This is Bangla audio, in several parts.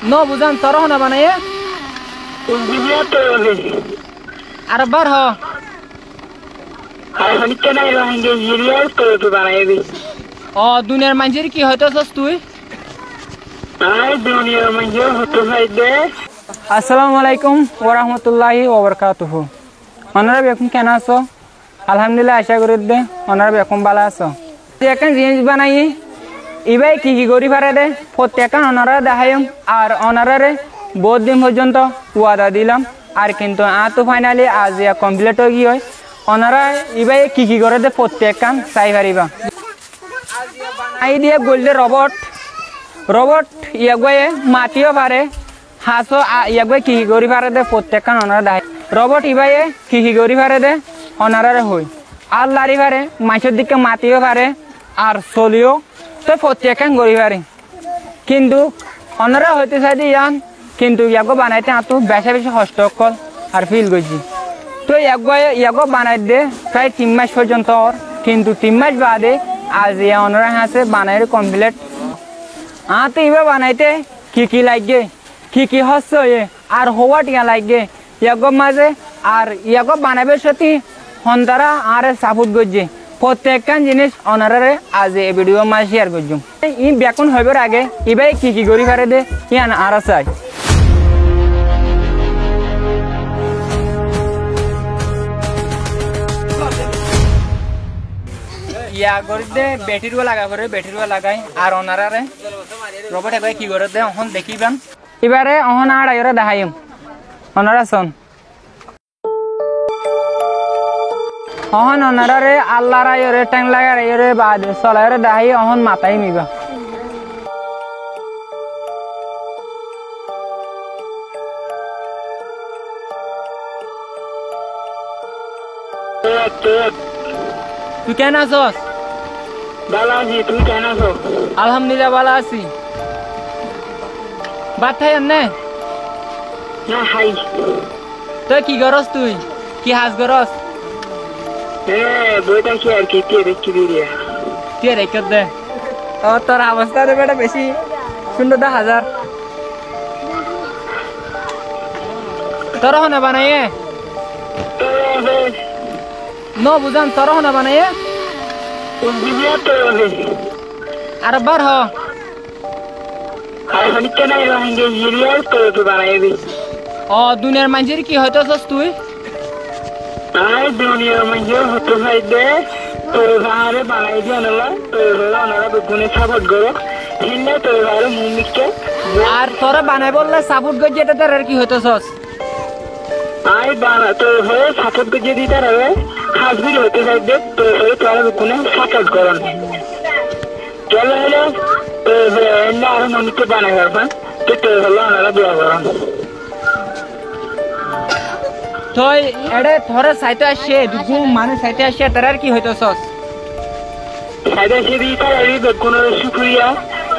No bujan toro na banaye. Injiniya to hoye. Arbar ho. Har hanikka nai rahenge injiniya to banaye. O duniyar manjir ki hoyto sos tuই? Ai duniyar manjir hoto haide. আসসালামু আলাইকুম ওয়া রাহমাতুল্লাহি ওয়া বারাকাতুহু আপনারা বেকুম কেন আছো আলহামদুলিল্লাহ আশা করি দে আপনারা বেকুম ভালো আছো এখন জিনিস বানাই ইবাই কি করি পারে দে প্রত্যেকটা আপনারা দেখাইম আর আপনারা বহুত দিন পর্যন্ত ওয়াদা দিলাম আর কিন্তু তো ফাইনালি আজ কমপ্লিট হয়ে গিয়ে আপনারা ইবাই কি করে দে প্রত্যেকটা চাই পারিবা আই দিয়ে বললে রোবট ইয়াগয়ে মাটিও পারে হাসো ইয়াগবে কি করি পারে দে প্রত্যেকটা অনারা দেয় রোবট ইবাইয়ে কি করি পারে দে অনারারে হই আর লারি পারে মাছের দিকে মাতিও পারে আর চলিও তো প্রত্যেকটা করি পারে কিন্তু অনারা হইতে চাই দি ইয়ান কিন্তু ইয়াগো বানাইতে আতো বেশি বেশি হস্তকল আর ফিল করছি তো ইয়াগো বানাই দে প্রায় 3 মাস পর্যন্ত কিন্তু 3 মাস বাদে আজ ইয়া অনারা হাসে বানাই কমপ্লিট তো ইবা বানাইতে কি লাগে কি হচ্ছে আর হওয়া টিয়া লাগে ইয়াগো মাঝে আর ইয়াগো বানাবে সত্যি হন্তারা আর সাপোর্ট করছে প্রত্যেকটা জিনিস অনারারে আজ এই ভিডিও মাঝে শেয়ার করছুম ই বেকুন হইবার আগে ইবাই কি করি পারে দে ইয়ান আর চাই ইয়া করে দে ব্যাটারিও লাগা করে ব্যাটারিও লাগাই আর অনারারে রোবট একবার কি করে দে এখন দেখিবান এবারে অহন আর আইরে দেখাইম অনারা শোন অহন অনারারে আল্লাহর আইরে টাং লাগার আইরে বাদ চলাইরে দেখাই অহন মাথায় নিবা তুই কেন আছস ভালো আছি তুই কেন আছো আলহামদুলিল্লাহ ভালো আছি বাদ থাই না হাই তুই কি করস তুই কি হাস করস বইটা কি আর কি দেখি দিয়া কে রেখে দে ও তোর অবস্থা রে বেটা বেশি সুন্দর 10,000 তোর হনা বানায়ে নো বুঝান তোর হনা বানায়ে ইঞ্জিনিয়ার তো hoye. আর বার হ আর হানিকা নাই রহিঙ্গা ইঞ্জিনিয়ার তো বানাইবি ও দুনিয়ার মানুষের কি হইতাছস তুই আই দুনিয়ার মানুষের হতে চাইদে তো ভারে বানাই দি আনলা তো ওনারা বেগুনে সাপোর্ট করো হিন্না তো ভারে মুমিকে আর তোরা বানাই বললে সাপোর্ট গজ এটা তোর কি হইতাছস আই বানা তো হয়ে সাপোর্ট গজ দিতে রে হাজবি হতে চাইদে তো তোরা বেগুনে সাপোর্ট করো চলো হলো তো না আর মুমিকে বানাই করবা তো হলো ওনারা দোয়া করো তো এডে থরে সাইতে আসে দুগু মানে সাইতে আসে তার কি হইতাছস সাইতে আসে দি তার এই বেগুনে শুকরিয়া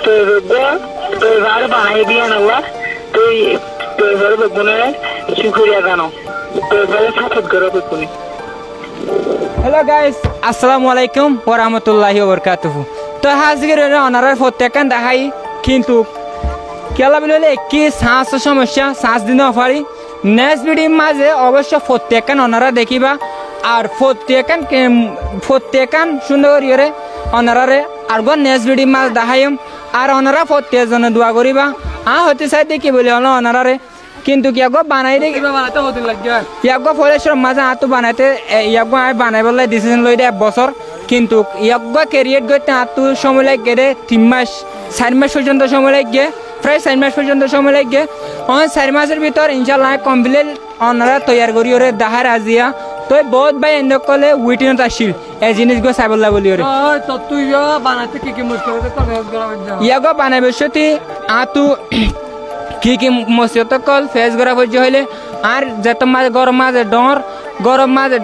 তো তো ভারে বানাই দি আনলা তো ভারে বেগুনে শুকরিয়া জানো তো ভারে সাপোর্ট করো বেগুনে হ্যালো গাইস আসসালামু আলাইকুম ওয়া রাহমাতুল্লাহি ওয়া বারাকাতুহু তো হাজির অনারার প্রত্যেকখান দেখাই কিন্তু কেলা বলে কি শ্বাস সমস্যা শ্বাস দিন পারি নেক্সট ভিডিওর মাঝে অবশ্য প্রত্যেকখান অনারা দেখিবা আর প্রত্যেকখান সুন্দর করিয়ে অনারারে আর নেক্সট ভিডিওর মাঝে দেখাইম আর অনারা প্রত্যেকজনে দোয়া করিবা হতে চাই দেখি বলে হলো অনারারে কিন্তু ইয়াগো বানাই দে বানাতে হতে লাগবে ইয়াগো ফরেস্টর মাঝে আতো বানাইতে ইয়াগো আই বানাই বলে ডিসিশন লই দে 1 বছর কিন্তু ইয়াগো ক্যারিয়ার করতে আতো সময় লাগে রে 3 মাস 4 মাস পর্যন্ত সময় লাগে প্রায় 4 মাস পর্যন্ত সময় লাগে 4 মাসের ভিতর ইনশাআল্লাহ কমপ্লিট অনারা তৈয়ার করি ওরে দাহার আজিয়া তো বহুত ভাই এন্ড কলে উইটিনত আসিল এই জিনিসগো সাইবল্লা বলি ওরে তো তুই বানাতে কি মুশকিল ইয়াগো বানাইবে সতি আতো কি মসজিদ কল ফেস করা পর্য হইলে আর যত মাঝে গরম মাঝে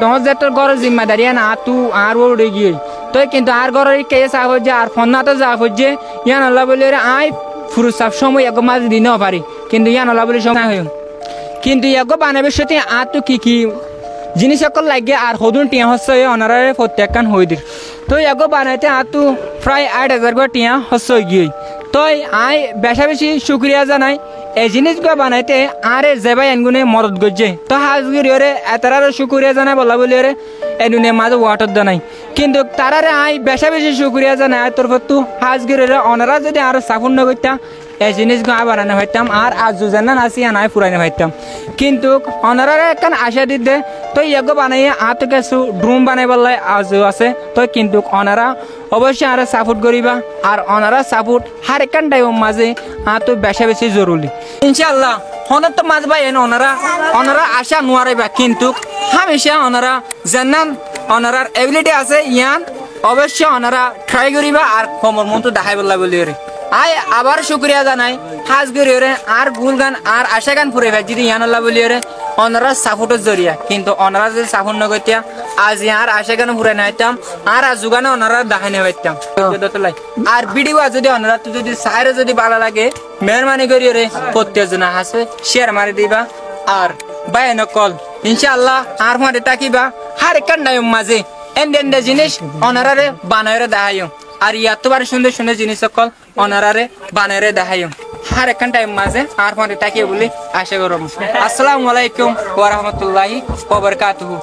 ডর যত গরম জিম্মাদারি না তু আর উড়ে গিয়ে তো কিন্তু আর গরের কে সাফ হচ্ছে আর ফোন না তো যা হচ্ছে ইয়ান আল্লাহ বলে আই ফুরুষ সব সময় এক মাঝে দিনেও পারি কিন্তু ইয়ান আল্লাহ বলে সময় হইম কিন্তু ইয়াগো বানাবে সাথে আর তো কি জিনিস সকল লাগে আর হদুন টিয়া হচ্ছে অনারে প্রত্যেকখান হই দির তো ইয়াগো বানাইতে আর তো প্রায় 8,000 টিয়া হচ্ছে গিয়ে তই আই বেশা বেশি শুক্রিয়া জানাই এই জিনিসগুলো বানাইতে আরে যে ভাই এনগুনে মদত করছে তো হাজগিরি ওরে এতারারও শুক্রিয়া জানাই বলা বলি ওরে এনুনে মাঝে ওয়াটার জানাই কিন্তু তারারে আই বেশা বেশি শুক্রিয়া জানাই তোর তু হাজগিরি অনারা যদি আরো সাফল্য করতাম এই জিনিসগুলো আই বানানো হইতাম আর আজ জানান আসি আনাই ফুরাইনে হইতাম কিন্তু অনারা একখান আশা দিতে তো ইয়াগো বানাইয়ে আতো কিছু ড্রুম বানাই বললাই আজও আছে তো কিন্তু অনারা অবশ্যই আরো সাপোর্ট করিবা আর অনারা সাপোর্ট হার একখান টাইম মাঝে আতো বেশা বেশি জরুরি ইনশাআল্লাহ হনত মাঝ ভাই অনারা আশা নোয়ারাইবা কিন্তু হামেশা অনারা জানান অনারার এবিলিটি আছে ইয়ান অবশ্যই অনারা ট্রাই করিবা আর কমর মতো দেখাই বললা বলি রে আই আবার শুক্রিয়া জানাই হাজগিরি রে আর গুল গান আর আশা গান ফুরে ভাই যদি ইয়ান আল্লাহ বলি রে অনারা সাপোর্টের জরিয়া কিন্তু অনারা যদি সাপোর্ট না করতিয়া আজ আর আশা গান ফুরে না হইতাম আর আজ গানে অনারা দেখাই না হইতাম আর ভিডিও যদি অনারা তো যদি সাইরে যদি ভালো লাগে মেহরবানি করি রে প্রত্যেকজন হাসবে শেয়ার মারি দিবা আর বাইন কল ইনশাআল্লাহ আর মারে তাকিবা হার একখান নাইম মাঝে এন্ডে জিনিস অনারারে বানায়রে দেখাইও আর ইয়াতবার সুন্দর সুন্দর জিনিস সকল অনারারে বানায়রে দেখাইও হার একখান টাইম মাঝে আর মারে তাকিয়ে বলি আশা করব আসসালামু আলাইকুম ওয়া রাহমাতুল্লাহি ওয়া বারাকাতুহু।